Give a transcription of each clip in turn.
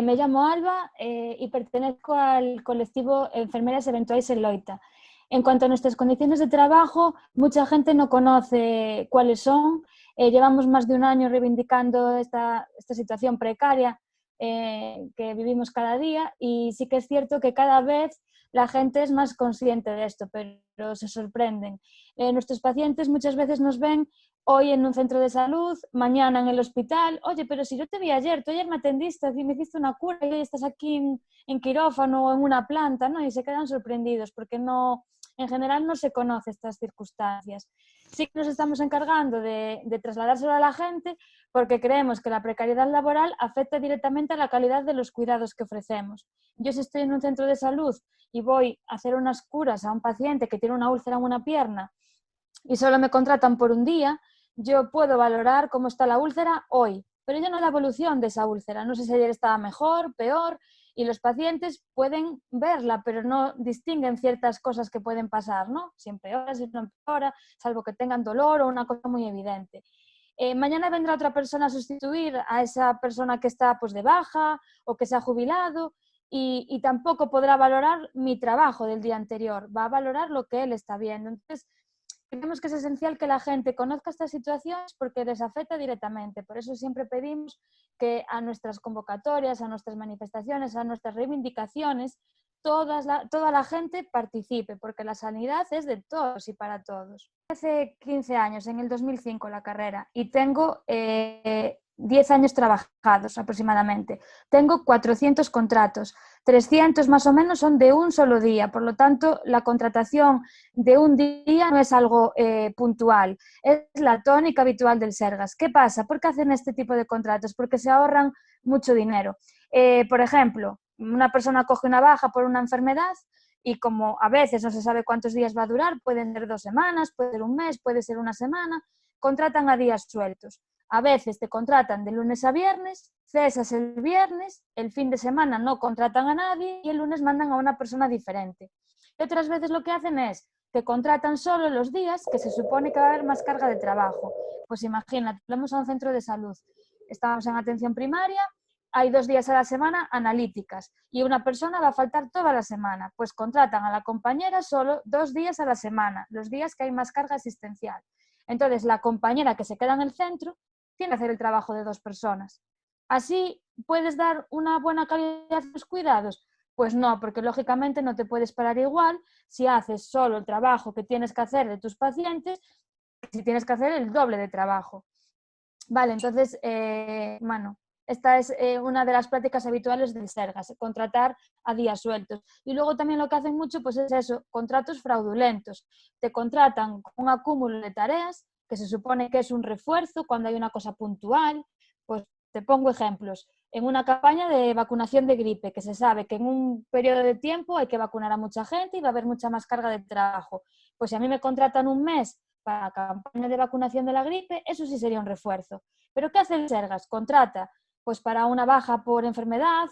Me llamo Alba y pertenezco al colectivo Enfermeras Eventuais en Loita. En cuanto a nuestras condiciones de trabajo, mucha gente no conoce cuáles son. Llevamos más de un año reivindicando esta situación precaria que vivimos cada día, y sí que es cierto que cada vez la gente es más consciente de esto, pero se sorprenden. Nuestros pacientes muchas veces nos ven hoy en un centro de salud, mañana en el hospital. Oye, pero si yo te vi ayer, tú ayer me atendiste, me hiciste una cura y hoy estás aquí en quirófano o en una planta, ¿no? Y se quedan sorprendidos porque no, en general no se conoce estas circunstancias. Sí que nos estamos encargando de trasladárselo a la gente, porque creemos que la precariedad laboral afecta directamente a la calidad de los cuidados que ofrecemos. Yo, si estoy en un centro de salud y voy a hacer unas curas a un paciente que tiene una úlcera en una pierna y solo me contratan por un día, yo puedo valorar cómo está la úlcera hoy, pero yo no la evolución de esa úlcera. No sé si ayer estaba mejor, peor, y los pacientes pueden verla, pero no distinguen ciertas cosas que pueden pasar, ¿no? Si empeora, si no empeora, salvo que tengan dolor o una cosa muy evidente. Mañana vendrá otra persona a sustituir a esa persona que está pues, de baja o que se ha jubilado, y tampoco podrá valorar mi trabajo del día anterior, va a valorar lo que él está viendo. Entonces, creemos que es esencial que la gente conozca estas situaciones porque les afecta directamente. Por eso siempre pedimos que a nuestras convocatorias, a nuestras manifestaciones, a nuestras reivindicaciones, toda la gente participe, porque la sanidad es de todos y para todos. Hace 15 años, en el 2005, la carrera, y tengo 10 años trabajados aproximadamente. Tengo 400 contratos, 300 más o menos son de un solo día, por lo tanto la contratación de un día no es algo puntual, es la tónica habitual del Sergas. ¿Qué pasa? ¿Por qué hacen este tipo de contratos? Porque se ahorran mucho dinero. Por ejemplo, una persona coge una baja por una enfermedad y como a veces no se sabe cuántos días va a durar, pueden ser 2 semanas, puede ser un mes, puede ser una semana, contratan a días sueltos. A veces te contratan de lunes a viernes, cesas el viernes, el fin de semana no contratan a nadie y el lunes mandan a una persona diferente. Y otras veces lo que hacen es que contratan solo los días que se supone que va a haber más carga de trabajo. Pues imagínate, vamos a un centro de salud, estamos en atención primaria, hay 2 días a la semana analíticas y una persona va a faltar toda la semana, pues contratan a la compañera solo 2 días a la semana, los días que hay más carga asistencial. Entonces la compañera que se queda en el centro tiene que hacer el trabajo de 2 personas. ¿Así puedes dar una buena calidad de los cuidados? Pues no, porque lógicamente no te puedes parar igual si haces solo el trabajo que tienes que hacer de tus pacientes, si tienes que hacer el doble de trabajo. Vale, entonces, bueno, esta es una de las prácticas habituales del Sergas, contratar a días sueltos. Y luego también lo que hacen mucho pues es eso, contratos fraudulentos. Te contratan con un acúmulo de tareas, que se supone que es un refuerzo cuando hay una cosa puntual. Pues te pongo ejemplos. En una campaña de vacunación de gripe, que se sabe que en un periodo de tiempo hay que vacunar a mucha gente y va a haber mucha más carga de trabajo. Pues si a mí me contratan un mes para la campaña de vacunación de la gripe, eso sí sería un refuerzo. ¿Pero qué hace el Sergas? Contrata pues para una baja por enfermedad,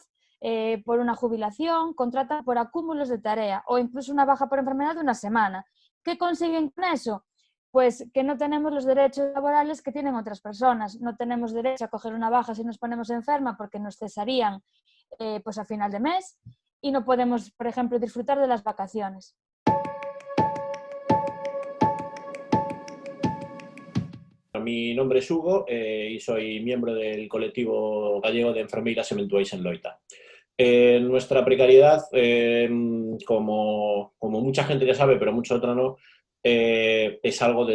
por una jubilación, contrata por acúmulos de tarea o incluso una baja por enfermedad de una semana. ¿Qué consiguen con eso? Pues que no tenemos los derechos laborales que tienen otras personas. No tenemos derecho a coger una baja si nos ponemos enferma porque nos cesarían pues a final de mes y no podemos, por ejemplo, disfrutar de las vacaciones. Mi nombre es Hugo y soy miembro del colectivo gallego de enfermeiras Eventuais en Loita. Nuestra precariedad, como mucha gente ya sabe, pero mucha otra no, es algo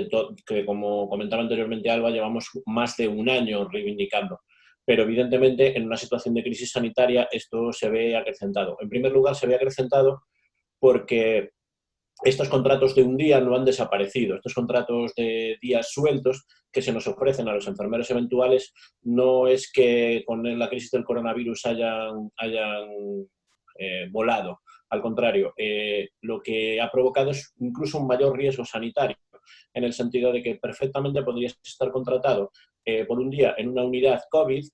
que, como comentaba anteriormente Alba, llevamos más de un año reivindicando. Pero evidentemente en una situación de crisis sanitaria esto se ve acrecentado. En primer lugar, se ve acrecentado porque estos contratos de un día no han desaparecido. Estos contratos de días sueltos que se nos ofrecen a los enfermeros eventuales no es que con la crisis del coronavirus hayan volado. Al contrario, lo que ha provocado es incluso un mayor riesgo sanitario, en el sentido de que perfectamente podrías estar contratado por un día en una unidad COVID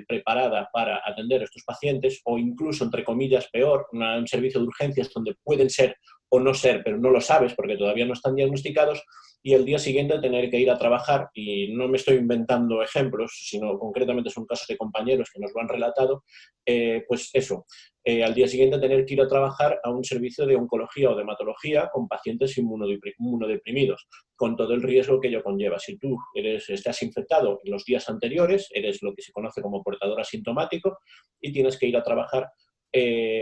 preparada para atender a estos pacientes o incluso, entre comillas, peor, un servicio de urgencias donde pueden ser o no ser, pero no lo sabes porque todavía no están diagnosticados, y el día siguiente tener que ir a trabajar, y no me estoy inventando ejemplos, sino concretamente son casos de compañeros que nos lo han relatado, pues eso, al día siguiente tener que ir a trabajar a un servicio de oncología o de hematología con pacientes inmunodeprimidos, con todo el riesgo que ello conlleva. Si tú estás infectado en los días anteriores, eres lo que se conoce como portador asintomático y tienes que ir a trabajar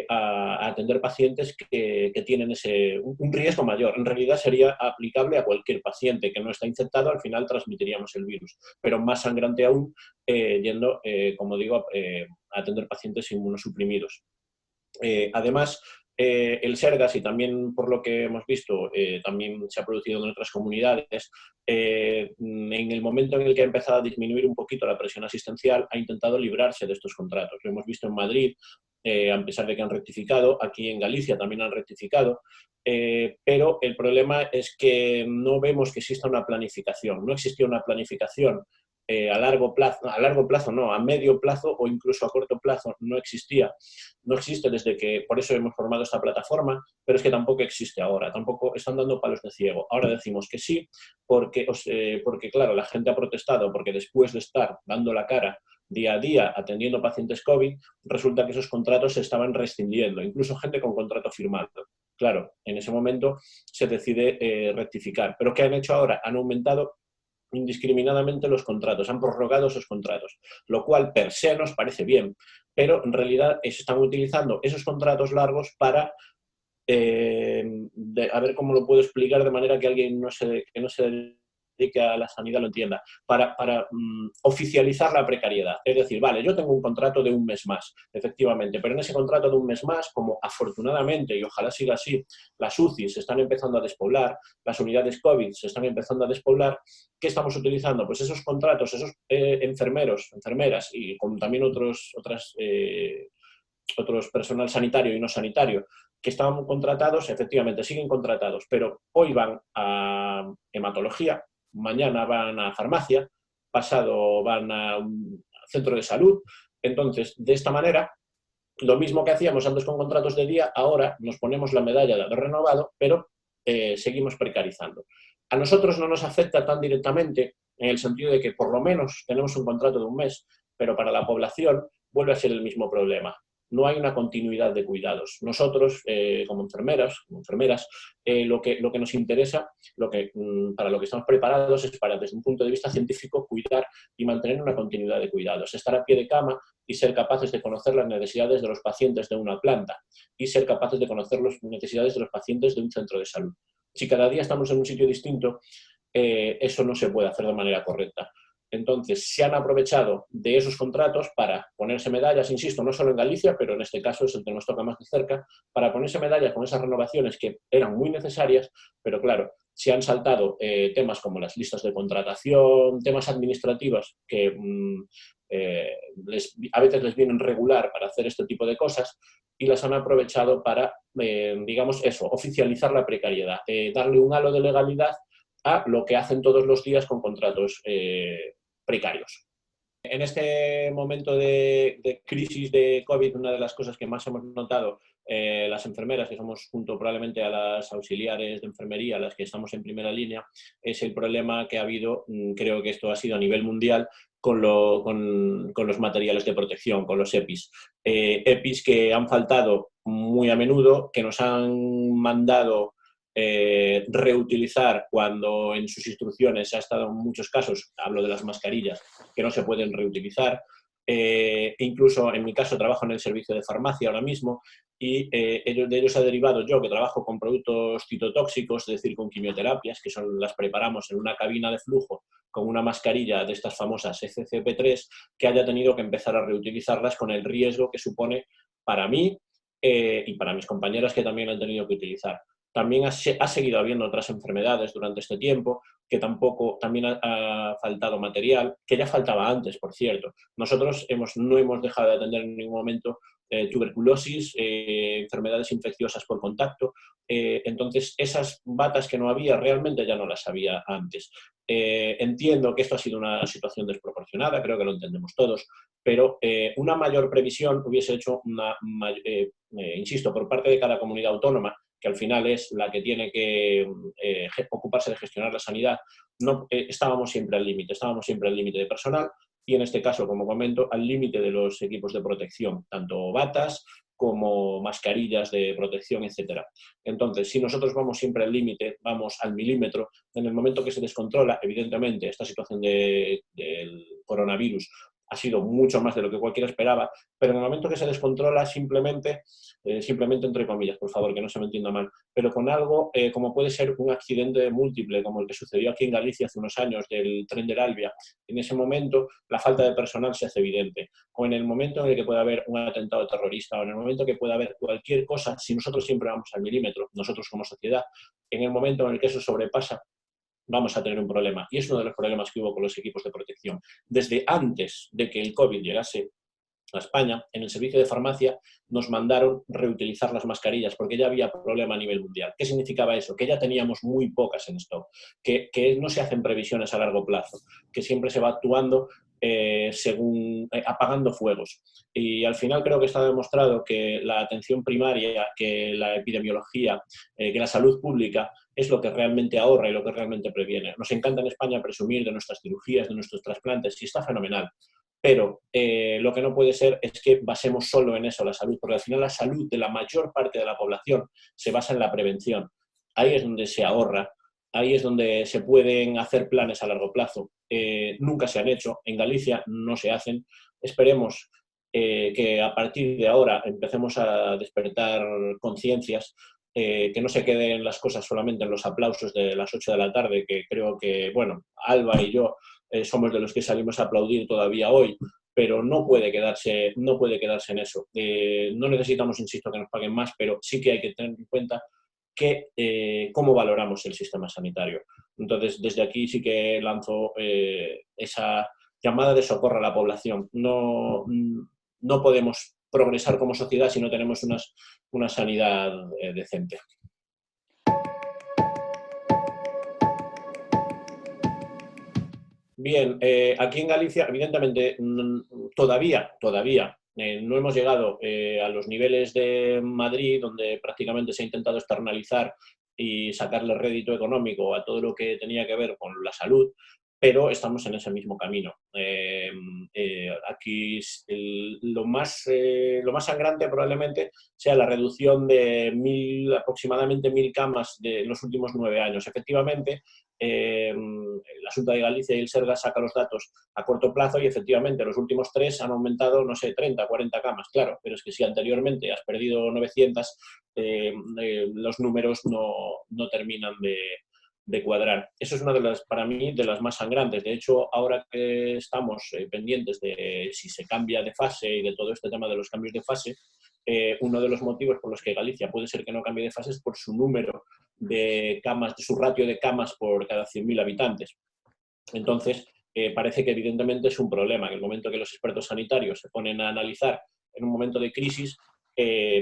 a atender pacientes que tienen un riesgo mayor. En realidad sería aplicable a cualquier paciente que no está infectado, al final transmitiríamos el virus, pero más sangrante aún yendo, como digo, a atender pacientes inmunosuprimidos. Además, el SERGAS, y también por lo que hemos visto, también se ha producido en otras comunidades, en el momento en el que ha empezado a disminuir un poquito la presión asistencial, ha intentado librarse de estos contratos. Lo hemos visto en Madrid, a pesar de que han rectificado, aquí en Galicia también han rectificado, pero el problema es que no vemos que exista una planificación. No existía una planificación a largo plazo no, a medio plazo o incluso a corto plazo no existía. No existe desde que, por eso hemos formado esta plataforma, pero es que tampoco existe ahora, tampoco están dando palos de ciego. Ahora decimos que sí, porque claro, la gente ha protestado, porque después de estar dando la cara día a día atendiendo pacientes COVID, resulta que esos contratos se estaban rescindiendo, incluso gente con contrato firmado. Claro, en ese momento se decide rectificar. ¿Pero qué han hecho ahora? Han aumentado indiscriminadamente los contratos, han prorrogado esos contratos, lo cual per se nos parece bien, pero en realidad se están utilizando esos contratos largos para, a ver cómo lo puedo explicar de manera que alguien que no se dedique a la sanidad lo entienda, para oficializar la precariedad. Es decir, vale, yo tengo un contrato de un mes más, efectivamente, pero en ese contrato de un mes más, como afortunadamente, y ojalá siga así, las UCI se están empezando a despoblar, las unidades COVID se están empezando a despoblar, ¿qué estamos utilizando? Pues esos contratos, esos enfermeros, enfermeras y con también otros personal sanitario y no sanitario que estaban contratados, efectivamente siguen contratados, pero hoy van a hematología, mañana van a farmacia, pasado van a un centro de salud. Entonces, de esta manera, lo mismo que hacíamos antes con contratos de día, ahora nos ponemos la medalla de haber renovado, pero seguimos precarizando. A nosotros no nos afecta tan directamente en el sentido de que por lo menos tenemos un contrato de un mes, pero para la población vuelve a ser el mismo problema. No hay una continuidad de cuidados. Nosotros, como enfermeras, lo que nos interesa, para lo que estamos preparados es para, desde un punto de vista científico, cuidar y mantener una continuidad de cuidados. Estar a pie de cama y ser capaces de conocer las necesidades de los pacientes de una planta y ser capaces de conocer las necesidades de los pacientes de un centro de salud. Si cada día estamos en un sitio distinto, eso no se puede hacer de manera correcta. Entonces, se han aprovechado de esos contratos para ponerse medallas, insisto, no solo en Galicia, pero en este caso es el que nos toca más de cerca, para ponerse medallas con esas renovaciones que eran muy necesarias, pero claro, se han saltado temas como las listas de contratación, temas administrativos que a veces les vienen regular para hacer este tipo de cosas y las han aprovechado para, digamos eso, oficializar la precariedad, darle un halo de legalidad a lo que hacen todos los días con contratos precarios. En este momento de crisis de COVID, una de las cosas que más hemos notado las enfermeras, que somos junto probablemente a las auxiliares de enfermería, las que estamos en primera línea, es el problema que ha habido, creo que esto ha sido a nivel mundial, con los materiales de protección, con los EPIs. EPIs que han faltado muy a menudo, que nos han mandado reutilizar cuando en sus instrucciones ha estado en muchos casos, hablo de las mascarillas, que no se pueden reutilizar. Incluso en mi caso trabajo en el servicio de farmacia ahora mismo y de ellos ha derivado yo que trabajo con productos citotóxicos, es decir, con quimioterapias, que las preparamos en una cabina de flujo con una mascarilla de estas famosas FFP3, que haya tenido que empezar a reutilizarlas con el riesgo que supone para mí y para mis compañeras que también han tenido que utilizar. También ha seguido habiendo otras enfermedades durante este tiempo, que también ha faltado material, que ya faltaba antes, por cierto. Nosotros no hemos dejado de atender en ningún momento tuberculosis, enfermedades infecciosas por contacto. Entonces, esas batas que no había, realmente ya no las había antes. Entiendo que esto ha sido una situación desproporcionada, creo que lo entendemos todos, pero una mayor previsión hubiese hecho insisto, por parte de cada comunidad autónoma, que al final es la que tiene que ocuparse de gestionar la sanidad, no, estábamos siempre al límite de personal y en este caso, como comento, al límite de los equipos de protección, tanto batas como mascarillas de protección, etcétera. Entonces, si nosotros vamos siempre al límite, vamos al milímetro, en el momento que se descontrola, evidentemente, esta situación del coronavirus ha sido mucho más de lo que cualquiera esperaba, pero en el momento que se descontrola, simplemente entre comillas, por favor, que no se me entienda mal, pero con algo como puede ser un accidente múltiple, como el que sucedió aquí en Galicia hace unos años del tren del Albia, en ese momento la falta de personal se hace evidente. O en el momento en el que pueda haber un atentado terrorista, o en el momento que pueda haber cualquier cosa, si nosotros siempre vamos al milímetro, nosotros como sociedad, en el momento en el que eso sobrepasa, vamos a tener un problema. Y es uno de los problemas que hubo con los equipos de protección. Desde antes de que el COVID llegase a España, en el servicio de farmacia nos mandaron reutilizar las mascarillas porque ya había problema a nivel mundial. ¿Qué significaba eso? Que ya teníamos muy pocas en stock, que no se hacen previsiones a largo plazo, que siempre se va actuando apagando fuegos. Y al final creo que está demostrado que la atención primaria, que la epidemiología, que la salud pública es lo que realmente ahorra y lo que realmente previene. Nos encanta en España presumir de nuestras cirugías, de nuestros trasplantes, y está fenomenal. Pero lo que no puede ser es que basemos solo en eso la salud, porque al final la salud de la mayor parte de la población se basa en la prevención. Ahí es donde se ahorra, ahí es donde se pueden hacer planes a largo plazo. Nunca se han hecho, en Galicia no se hacen. Esperemos que a partir de ahora empecemos a despertar conciencias, que no se queden las cosas solamente en los aplausos de las 8 de la tarde, que creo que, bueno, Alba y yo somos de los que salimos a aplaudir todavía hoy, pero no puede quedarse en eso. No necesitamos, insisto, que nos paguen más, pero sí que hay que tener en cuenta cómo valoramos el sistema sanitario. Entonces, desde aquí sí que lanzo esa llamada de socorro a la población. No podemos progresar como sociedad si no tenemos una sanidad decente. Bien, aquí en Galicia, evidentemente, todavía no hemos llegado a los niveles de Madrid, donde prácticamente se ha intentado externalizar y sacarle rédito económico a todo lo que tenía que ver con la salud, pero estamos en ese mismo camino. Aquí lo más sangrante probablemente sea la reducción de aproximadamente 1.000 camas en los últimos 9 años. Efectivamente, la Xunta de Galicia y el Serga saca los datos a corto plazo y efectivamente los últimos 3 han aumentado, no sé, 30, 40 camas, claro, pero es que si anteriormente has perdido 900, los números no terminan de cuadrar. Eso es una de las, para mí, de las más sangrantes. De hecho, ahora que estamos pendientes de si se cambia de fase y de todo este tema de los cambios de fase, uno de los motivos por los que Galicia puede ser que no cambie de fase es por su número de camas, de su ratio de camas por cada 100.000 habitantes. Entonces, parece que evidentemente es un problema. En el momento que los expertos sanitarios se ponen a analizar en un momento de crisis,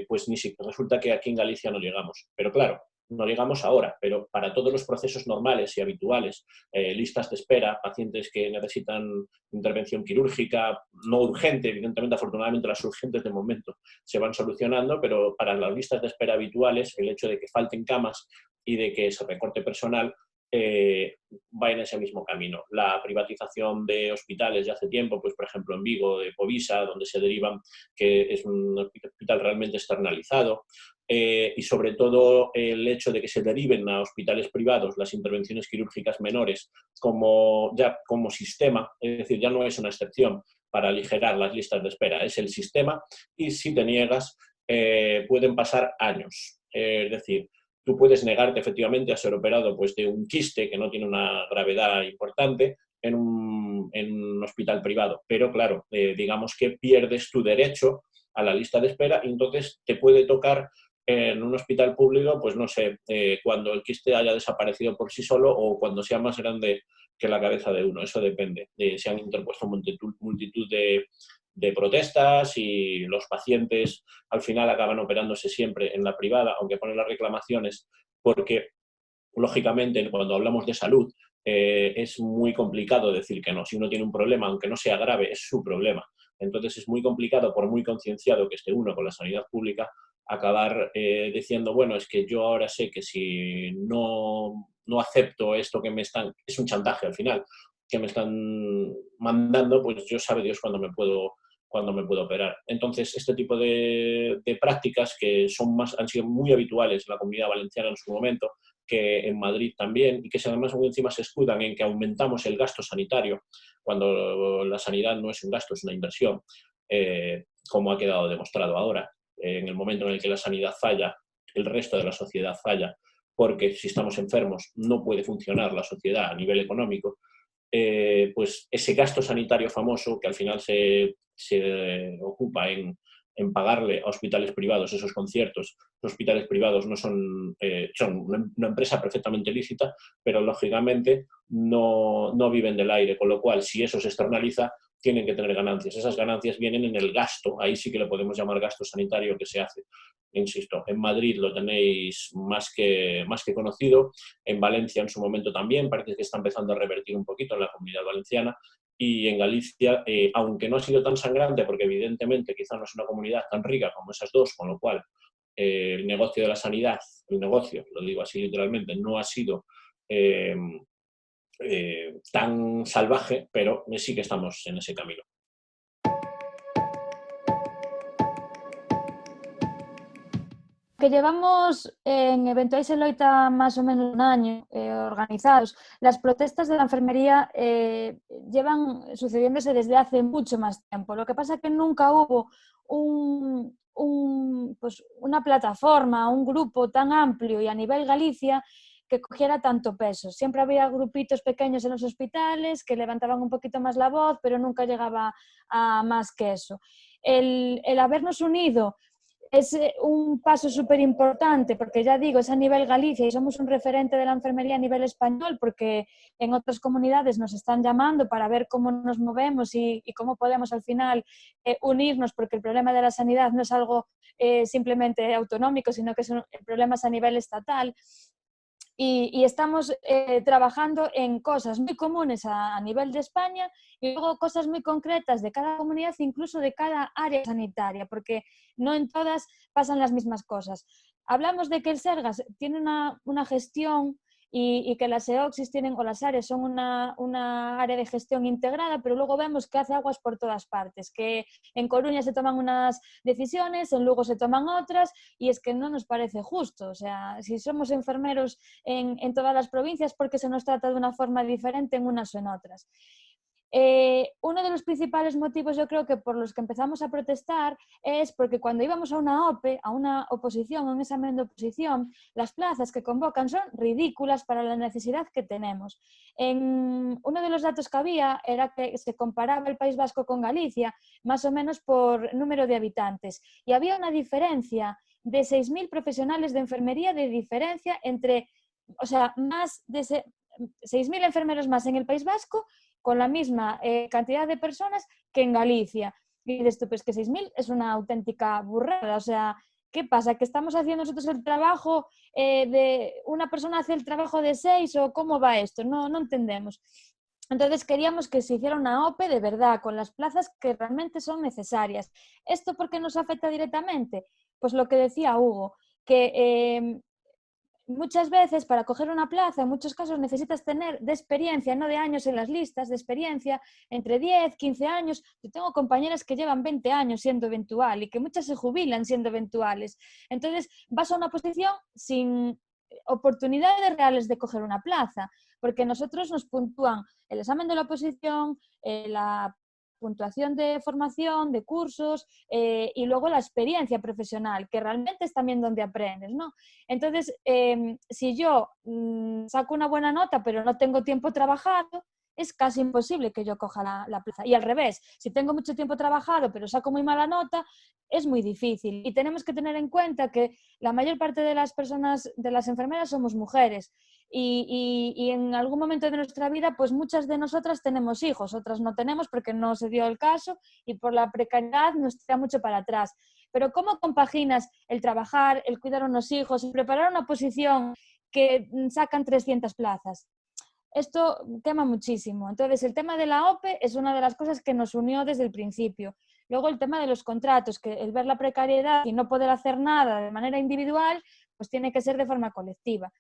pues ni siquiera resulta que aquí en Galicia no llegamos. Pero claro, no llegamos ahora, pero para todos los procesos normales y habituales, listas de espera, pacientes que necesitan intervención quirúrgica, no urgente, evidentemente, afortunadamente las urgentes de momento se van solucionando, pero para las listas de espera habituales, el hecho de que falten camas y de que se recorte personal, va en ese mismo camino. La privatización de hospitales ya hace tiempo, pues por ejemplo en Vigo, de Povisa, donde se derivan, que es un hospital realmente externalizado, y sobre todo el hecho de que se deriven a hospitales privados las intervenciones quirúrgicas menores como sistema, es decir, ya no es una excepción para aligerar las listas de espera, es el sistema, y si te niegas pueden pasar años. Es decir, tú puedes negarte efectivamente a ser operado pues, de un quiste que no tiene una gravedad importante en un hospital privado, pero claro, digamos que pierdes tu derecho a la lista de espera y entonces te puede tocar en un hospital público, pues no sé, cuando el quiste haya desaparecido por sí solo o cuando sea más grande que la cabeza de uno, eso depende. Se han interpuesto multitud de protestas y los pacientes al final acaban operándose siempre en la privada, aunque ponen las reclamaciones, porque lógicamente cuando hablamos de salud es muy complicado decir que no. Si uno tiene un problema, aunque no sea grave, es su problema. Entonces es muy complicado, por muy concienciado que esté uno con la sanidad pública, acabar diciendo, bueno, es que yo ahora sé que si no acepto esto que me están, es un chantaje al final, que me están mandando, pues yo sabe Dios cuándo me puedo operar. Entonces, este tipo de prácticas que han sido muy habituales en la Comunidad Valenciana en su momento, que en Madrid también, y que además encima se escudan en que aumentamos el gasto sanitario, cuando la sanidad no es un gasto, es una inversión, como ha quedado demostrado ahora. En el momento en el que la sanidad falla, el resto de la sociedad falla, porque si estamos enfermos no puede funcionar la sociedad a nivel económico. Pues ese gasto sanitario famoso que al final se ocupa en pagarle a hospitales privados esos conciertos. Los hospitales privados no son una empresa perfectamente lícita, pero lógicamente no viven del aire, con lo cual si eso se externaliza, tienen que tener ganancias. Esas ganancias vienen en el gasto, ahí sí que le podemos llamar gasto sanitario que se hace. Insisto, en Madrid lo tenéis más que conocido, en Valencia en su momento también, parece que está empezando a revertir un poquito en la Comunidad Valenciana, y en Galicia, aunque no ha sido tan sangrante, porque evidentemente quizá no es una comunidad tan rica como esas dos, con lo cual el negocio de la sanidad, el negocio, lo digo así literalmente, no ha sido tan salvaje, pero sí que estamos en ese camino. Que llevamos en Eventuais en Loita más o menos un año organizados, las protestas de la enfermería llevan sucediéndose desde hace mucho más tiempo. Lo que pasa es que nunca hubo pues una plataforma, un grupo tan amplio y a nivel Galicia que cogiera tanto peso. Siempre había grupitos pequeños en los hospitales que levantaban un poquito más la voz, pero nunca llegaba a más que eso. El habernos unido es un paso súper importante, porque ya digo, es a nivel Galicia y somos un referente de la enfermería a nivel español, porque en otras comunidades nos están llamando para ver cómo nos movemos y cómo podemos al final unirnos, porque el problema de la sanidad no es algo simplemente autonómico, sino que son problemas a nivel estatal. Y estamos trabajando en cosas muy comunes a nivel de España y luego cosas muy concretas de cada comunidad, incluso de cada área sanitaria, porque no en todas pasan las mismas cosas. Hablamos de que el Sergas tiene una gestión y que las EOXIS tienen, o las áreas son una área de gestión integrada, pero luego vemos que hace aguas por todas partes, que en Coruña se toman unas decisiones, en Lugo se toman otras, y es que no nos parece justo. O sea, si somos enfermeros en todas las provincias, porque se nos trata de una forma diferente en unas o en otras. Uno de los principales motivos, yo creo que por los que empezamos a protestar, es porque cuando íbamos a una OPE, a una oposición, a un examen de oposición, las plazas que convocan son ridículas para la necesidad que tenemos. Uno de los datos que había era que se comparaba el País Vasco con Galicia, más o menos por número de habitantes, y había una diferencia de 6.000 profesionales de enfermería de diferencia entre, o sea, más de 6.000 enfermeros más en el País Vasco con la misma cantidad de personas que en Galicia. Y dices tú, pues que 6.000 es una auténtica burrada. O sea, ¿qué pasa? ¿Que estamos haciendo nosotros el trabajo de una persona hace el trabajo de 6 o cómo va esto? No entendemos. Entonces queríamos que se hiciera una OPE de verdad, con las plazas que realmente son necesarias. ¿Esto por qué nos afecta directamente? Pues lo que decía Hugo, que muchas veces para coger una plaza, en muchos casos necesitas tener de experiencia, no de años en las listas, de experiencia entre 10, 15 años. Yo tengo compañeras que llevan 20 años siendo eventual y que muchas se jubilan siendo eventuales. Entonces vas a una posición sin oportunidades reales de coger una plaza, porque nosotros nos puntúan el examen de la oposición, la puntuación de formación, de cursos y luego la experiencia profesional, que realmente es también donde aprendes, ¿no? Entonces, si yo saco una buena nota pero no tengo tiempo trabajado, es casi imposible que yo coja la plaza. Y al revés, si tengo mucho tiempo trabajado pero saco muy mala nota, es muy difícil. Y tenemos que tener en cuenta que la mayor parte de las personas, de las enfermeras, somos mujeres. Y en algún momento de nuestra vida, pues muchas de nosotras tenemos hijos, otras no tenemos porque no se dio el caso y por la precariedad nos tira mucho para atrás. Pero ¿cómo compaginas el trabajar, el cuidar a unos hijos, el preparar una oposición que sacan 300 plazas? esto quema muchísimo. Entonces, el tema de la OPE es una de las cosas que nos unió desde el principio. Luego, el tema de los contratos, que el ver la precariedad y no poder hacer nada de manera individual, pues tiene que ser de forma colectiva.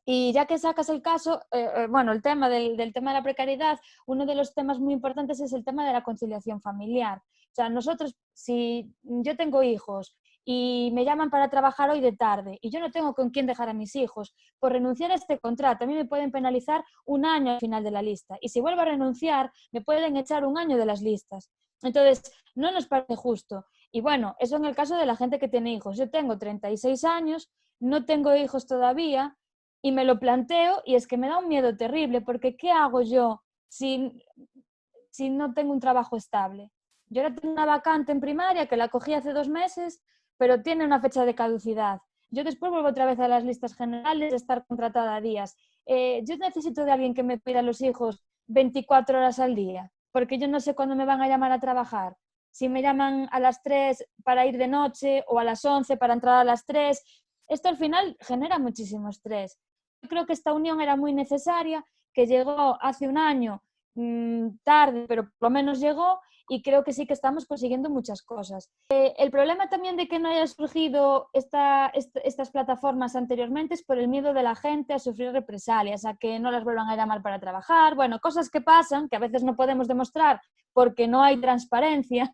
Y ya que sacas el caso, bueno, el tema del tema de la precariedad, uno de los temas muy importantes es el tema de la conciliación familiar. O sea, nosotros, si yo tengo hijos y me llaman para trabajar hoy de tarde y yo no tengo con quién dejar a mis hijos, por renunciar a este contrato, a mí me pueden penalizar un año al final de la lista. Y si vuelvo a renunciar, me pueden echar un año de las listas. Entonces, no nos parece justo. Y bueno, eso en el caso de la gente que tiene hijos. Yo tengo 36 años, no tengo hijos todavía, y me lo planteo y es que me da un miedo terrible porque ¿qué hago yo si no tengo un trabajo estable? Yo ahora tengo una vacante en primaria que la cogí hace 2 meses, pero tiene una fecha de caducidad. Yo después vuelvo otra vez a las listas generales de estar contratada a días. Yo necesito de alguien que me cuide a los hijos 24 horas al día, porque yo no sé cuándo me van a llamar a trabajar. Si me llaman a las 3 para ir de noche o a las 11 para entrar a las 3, esto al final genera muchísimo estrés. Yo creo que esta unión era muy necesaria, que llegó hace un año tarde, pero por lo menos llegó y creo que sí que estamos consiguiendo muchas cosas. El problema también de que no haya surgido estas plataformas anteriormente es por el miedo de la gente a sufrir represalias, a que no las vuelvan a llamar para trabajar, bueno, cosas que pasan, que a veces no podemos demostrar porque no hay transparencia,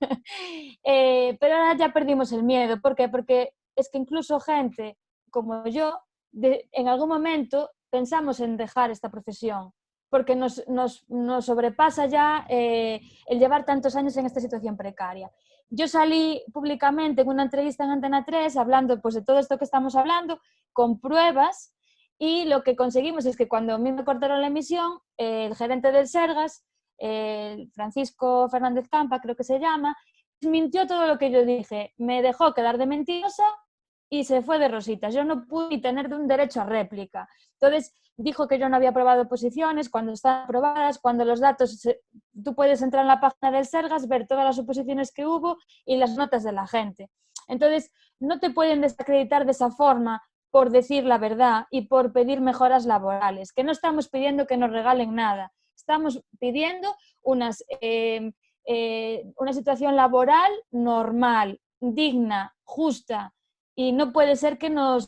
pero ahora ya perdimos el miedo. ¿Por qué? Porque es que incluso gente como yo, en algún momento pensamos en dejar esta profesión, porque nos sobrepasa ya el llevar tantos años en esta situación precaria. Yo salí públicamente en una entrevista en Antena 3 hablando pues, de todo esto que estamos hablando, con pruebas, y lo que conseguimos es que cuando a mí me cortaron la emisión, el gerente del Sergas, Francisco Fernández Campa, creo que se llama, mintió todo lo que yo dije, me dejó quedar de mentirosa y se fue de rositas. Yo no pude tener un derecho a réplica. Entonces, dijo que yo no había aprobado oposiciones, cuando están aprobadas, cuando los datos, tú puedes entrar en la página del Sergas, ver todas las oposiciones que hubo y las notas de la gente. Entonces, no te pueden desacreditar de esa forma por decir la verdad y por pedir mejoras laborales, que no estamos pidiendo que nos regalen nada, estamos pidiendo una situación laboral normal, digna, justa, y no puede ser que nos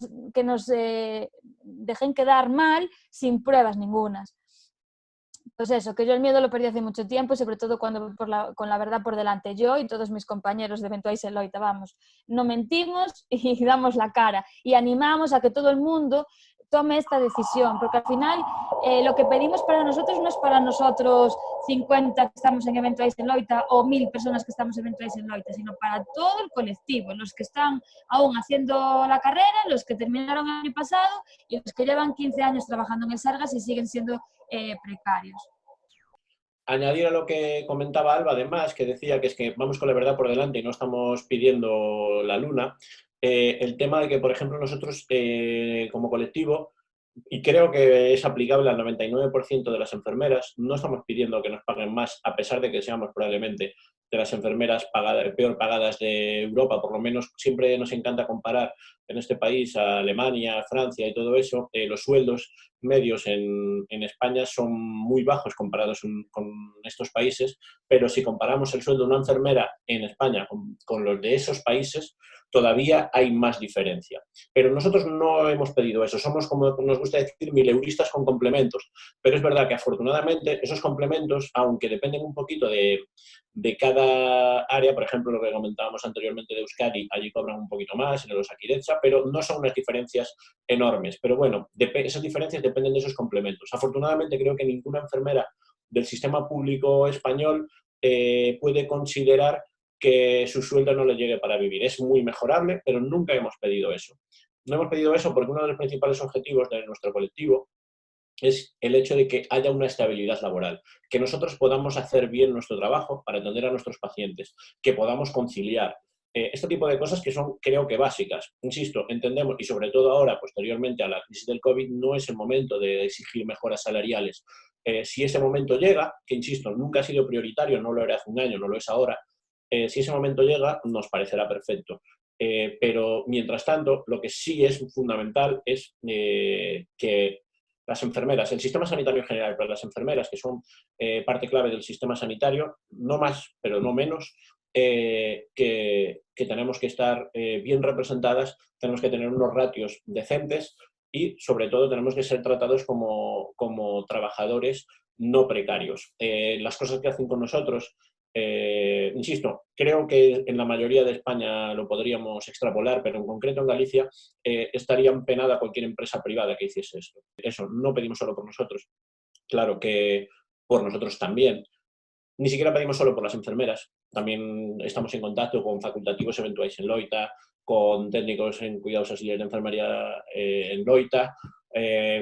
dejen quedar mal sin pruebas ningunas. Pues eso, que yo el miedo lo perdí hace mucho tiempo, sobre todo cuando con la verdad por delante. Yo y todos mis compañeros de Eventuais Eloita, vamos, no mentimos y damos la cara y animamos a que todo el mundo tome esta decisión, porque al final lo que pedimos para nosotros no es para nosotros 50 que estamos en Eventuais Eloita o 1000 personas que estamos en Eventuais Eloita, sino para todo el colectivo, los que están aún haciendo la carrera, los que terminaron el año pasado y los que llevan 15 años trabajando en el Sergas y siguen siendo precarios. Añadir a lo que comentaba Alba, además, que decía que es que vamos con la verdad por delante y no estamos pidiendo la luna, el tema de que, por ejemplo, nosotros como colectivo, y creo que es aplicable al 99% de las enfermeras, no estamos pidiendo que nos paguen más, a pesar de que seamos probablemente de las enfermeras peor pagadas de Europa. Por lo menos siempre nos encanta comparar en este país a Alemania, Francia y todo eso. Los sueldos medios en España son muy bajos comparados con estos países, pero si comparamos el sueldo de una enfermera en España con los de esos países, todavía hay más diferencia. Pero nosotros no hemos pedido eso, somos, como nos gusta decir, mileuristas con complementos, pero es verdad que afortunadamente esos complementos, aunque dependen un poquito de cada área, por ejemplo, lo que comentábamos anteriormente de Euskadi, allí cobran un poquito más, en el Osakidetza, pero no son unas diferencias enormes. Pero bueno, esas diferencias dependen de esos complementos. Afortunadamente creo que ninguna enfermera del sistema público español puede considerar que su sueldo no le llegue para vivir. Es muy mejorable, pero nunca hemos pedido eso. No hemos pedido eso porque uno de los principales objetivos de nuestro colectivo es el hecho de que haya una estabilidad laboral, que nosotros podamos hacer bien nuestro trabajo para atender a nuestros pacientes, que podamos conciliar. Este tipo de cosas que son, creo que, básicas. Insisto, entendemos, y sobre todo ahora, posteriormente a la crisis del COVID, no es el momento de exigir mejoras salariales. Si ese momento llega, que insisto, nunca ha sido prioritario, no lo era hace un año, no lo es ahora, si ese momento llega, nos parecerá perfecto. Pero, mientras tanto, lo que sí es fundamental es que las enfermeras, el sistema sanitario en general, pero las enfermeras, que son parte clave del sistema sanitario, no más, pero no menos, que tenemos que estar bien representadas, tenemos que tener unos ratios decentes y, sobre todo, tenemos que ser tratados como trabajadores no precarios. Las cosas que hacen con nosotros, insisto, creo que en la mayoría de España lo podríamos extrapolar, pero en concreto en Galicia estaría penada cualquier empresa privada que hiciese esto. Eso, no pedimos solo por nosotros, claro que por nosotros también. Ni siquiera pedimos solo por las enfermeras, también estamos en contacto con facultativos eventuais en Loita, con técnicos en cuidados auxiliares de enfermería en Loita,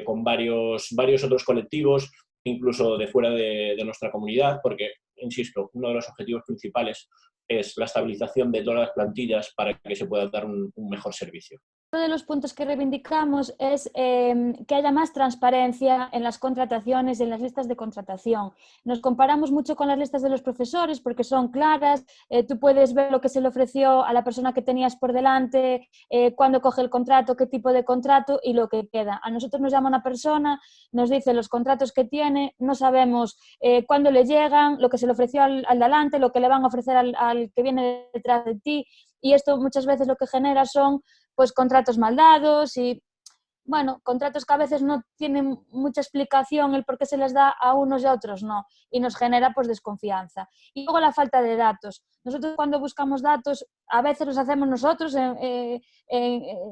con varios otros colectivos, incluso de fuera de nuestra comunidad, porque, insisto, uno de los objetivos principales es la estabilización de todas las plantillas para que se pueda dar un mejor servicio. Uno de los puntos que reivindicamos es que haya más transparencia en las contrataciones y en las listas de contratación. Nos comparamos mucho con las listas de los profesores porque son claras, tú puedes ver lo que se le ofreció a la persona que tenías por delante, cuándo coge el contrato, qué tipo de contrato y lo que queda. A nosotros nos llama una persona, nos dice los contratos que tiene, no sabemos cuándo le llegan, lo que se le ofreció al de delante, lo que le van a ofrecer al que viene detrás de ti, y esto muchas veces lo que genera son pues contratos mal dados y, bueno, contratos que a veces no tienen mucha explicación el por qué se les da a unos y a otros no, y nos genera pues desconfianza. Y luego la falta de datos. Nosotros cuando buscamos datos, a veces los hacemos nosotros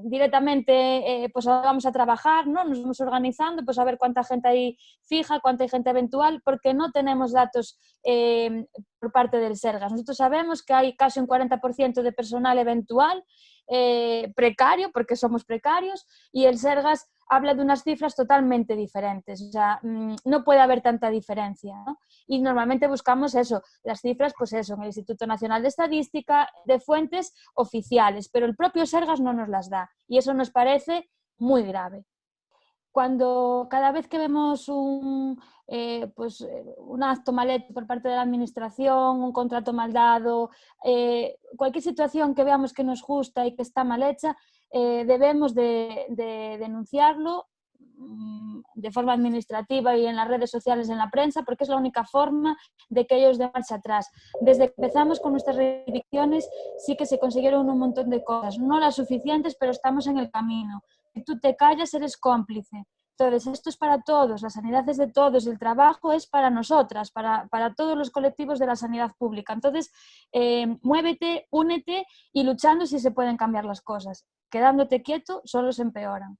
directamente, pues vamos a trabajar, ¿no? Nos vamos organizando, pues a ver cuánta gente hay fija, cuánta hay gente eventual, porque no tenemos datos por parte del Sergas. Nosotros sabemos que hay casi un 40% de personal eventual, precario, porque somos precarios, y el Sergas habla de unas cifras totalmente diferentes, o sea, no puede haber tanta diferencia, ¿no? Y normalmente buscamos eso, las cifras, pues eso, en el Instituto Nacional de Estadística, de fuentes oficiales, pero el propio Sergas no nos las da, y eso nos parece muy grave. Cuando cada vez que vemos un acto mal hecho por parte de la administración, un contrato mal dado, cualquier situación que veamos que nos gusta y que está mal hecha, debemos de denunciarlo de forma administrativa y en las redes sociales, en la prensa, porque es la única forma de que ellos den marcha atrás. Desde que empezamos con nuestras reivindicaciones sí que se consiguieron un montón de cosas, no las suficientes, pero estamos en el camino. Si tú te callas, eres cómplice. Entonces, esto es para todos, la sanidad es de todos, el trabajo es para nosotras, para todos los colectivos de la sanidad pública. Entonces, muévete, únete y luchando si se pueden cambiar las cosas. Quedándote quieto, solo se empeoran.